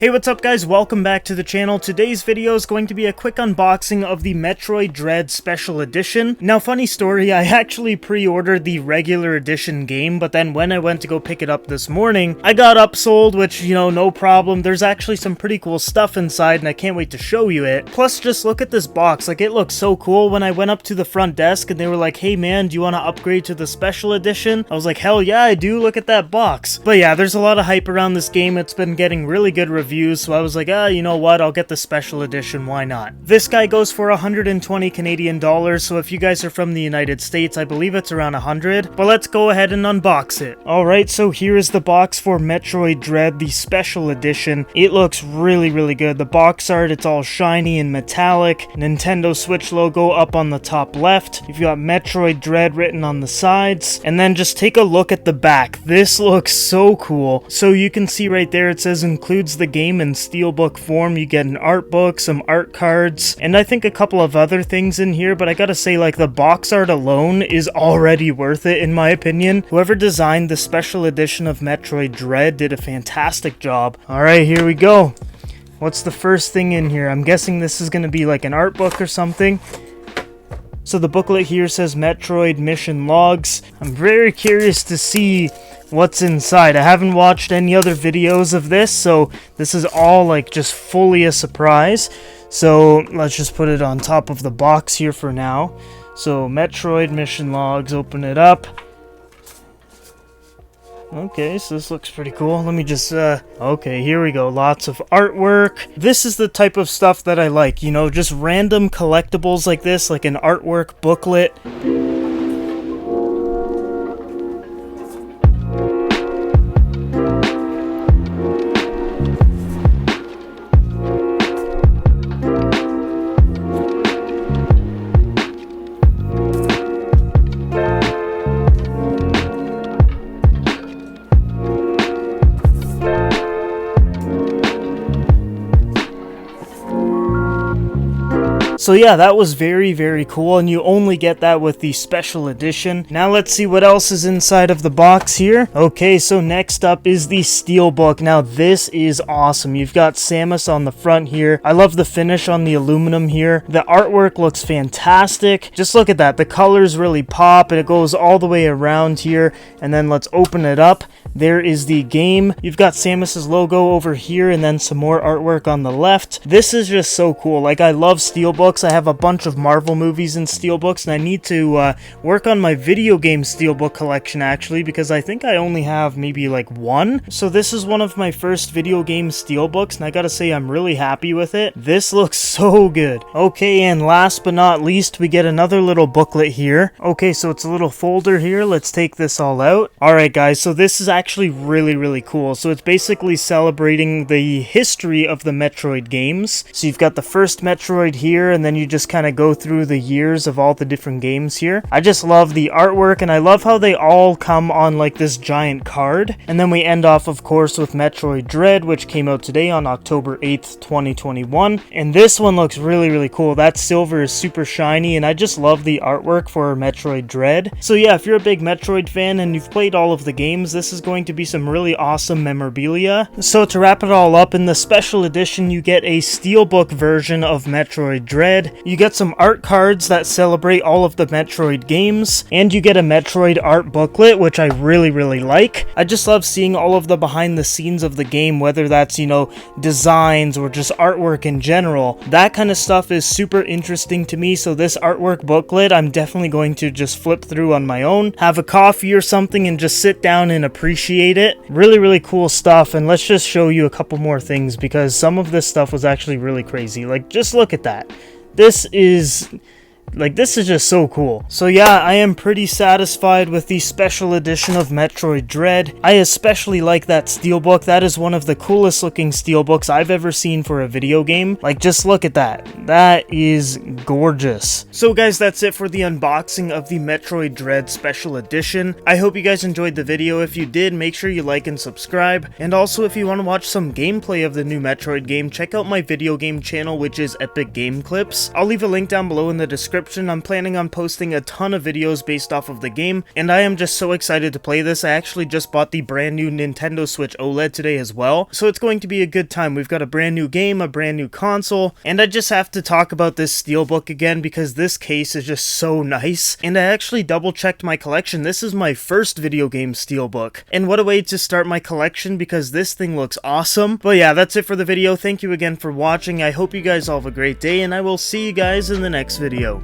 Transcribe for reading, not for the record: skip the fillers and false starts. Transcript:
Hey, what's up guys? Welcome back to the channel. Today's video is going to be a quick unboxing of the Metroid Dread Special Edition. Now, funny story, I actually pre-ordered the regular edition game, but then when I went to go pick it up this morning, I got upsold, which, you know, no problem. There's actually some pretty cool stuff inside, and I can't wait to show you it. Plus, just look at this box. Like, it looks so cool. When I went up to the front desk and they were like, hey man, do you want to upgrade to the Special Edition? I was like, hell yeah, I do. Look at that box. But yeah, there's a lot of hype around this game. It's been getting really good reviews. So I was like, you know what, I'll get the special edition, why not? This guy goes for 120 Canadian dollars, so if you guys are from the United States, I believe it's around 100, but let's go ahead and unbox it. Alright, so here is the box for Metroid Dread, the special edition. It looks really good. The box art, it's all shiny and metallic, Nintendo Switch logo up on the top left, you've got Metroid Dread written on the sides, and then just take a look at the back. This looks so cool. So you can see right there, it says includes the game in steelbook form. You get an art book, some art cards, and I think a couple of other things in here, but I gotta say, like, the box art alone is already worth it in my opinion. Whoever designed the special edition of Metroid Dread did a fantastic job. Alright, here we go. What's the first thing in here? I'm guessing this is gonna be like an art book or something. So the booklet here says Metroid Mission Logs. I'm very curious to see what's inside. I haven't watched any other videos of this, so this is all like just fully a surprise. So let's just put it on top of the box here for now. So Metroid Mission Logs, open it up. Okay, so this looks pretty cool. Let me just, okay, here we go. Lots of artwork. This is the type of stuff that I like, you know, just random collectibles like this, like an artwork booklet. So yeah, that was very cool, and you only get that with the special edition. Now let's see what else is inside of the box here. Okay, so next up is the steelbook. Now this is awesome. You've got Samus on the front here. I love the finish on the aluminum here. The artwork looks fantastic. Just look at that. The colors really pop, and it goes all the way around here. And then let's open it up. There is the game. You've got Samus's logo over here, and then some more artwork on the left. This is just so cool. Like, I love steelbooks. I have a bunch of Marvel movies in steelbooks, and I need to work on my video game steelbook collection actually, because I think I only have maybe like one. So this is one of my first video game steelbooks, and I gotta say I'm really happy with it. This looks so good. Okay, and last but not least, we get another little booklet here. Okay, so it's a little folder here. Let's take this all out. Alright guys, so this is actually really cool. So it's basically celebrating the history of the Metroid games. So you've got the first Metroid here, and then you just kind of go through the years of all the different games here. I just love the artwork, and I love how they all come on like this giant card. And then we end off, of course, with Metroid Dread, which came out today on October 8th, 2021. And this one looks really cool. That silver is super shiny, and I just love the artwork for Metroid Dread. So yeah, if you're a big Metroid fan and you've played all of the games, this is going to be some really awesome memorabilia. So to wrap it all up, in the special edition, you get a steelbook version of Metroid Dread. You get some art cards that celebrate all of the Metroid games, and you get a Metroid art booklet, which I really like. I just love seeing all of the behind the scenes of the game, whether that's, you know, designs or just artwork in general. That kind of stuff is super interesting to me, so this artwork booklet, I'm definitely going to just flip through on my own, have a coffee or something, and just sit down and appreciate it. Really cool stuff, and let's just show you a couple more things, because some of this stuff was actually really crazy. Like, just look at that. This is just so cool. So yeah, I am pretty satisfied with the special edition of Metroid Dread. I especially like that steelbook. That is one of the coolest looking steelbooks I've ever seen for a video game. Like, just look at that. That is gorgeous. So guys, that's it for the unboxing of the Metroid Dread special edition. I hope you guys enjoyed the video. If you did, make sure you like and subscribe. And also, if you want to watch some gameplay of the new Metroid game, check out my video game channel, which is Epic Game Clips. I'll leave a link down below in the description description. I'm planning on posting a ton of videos based off of the game, and I am just so excited to play this. I actually just bought the brand new Nintendo Switch OLED today as well, so it's going to be a good time. We've got a brand new game, a brand new console, and I just have to talk about this steelbook again because this case is just so nice, and I actually double checked my collection. This is my first video game steelbook, and what a way to start my collection because this thing looks awesome. But yeah, that's it for the video. Thank you again for watching. I hope you guys all have a great day, and I will see you guys in the next video.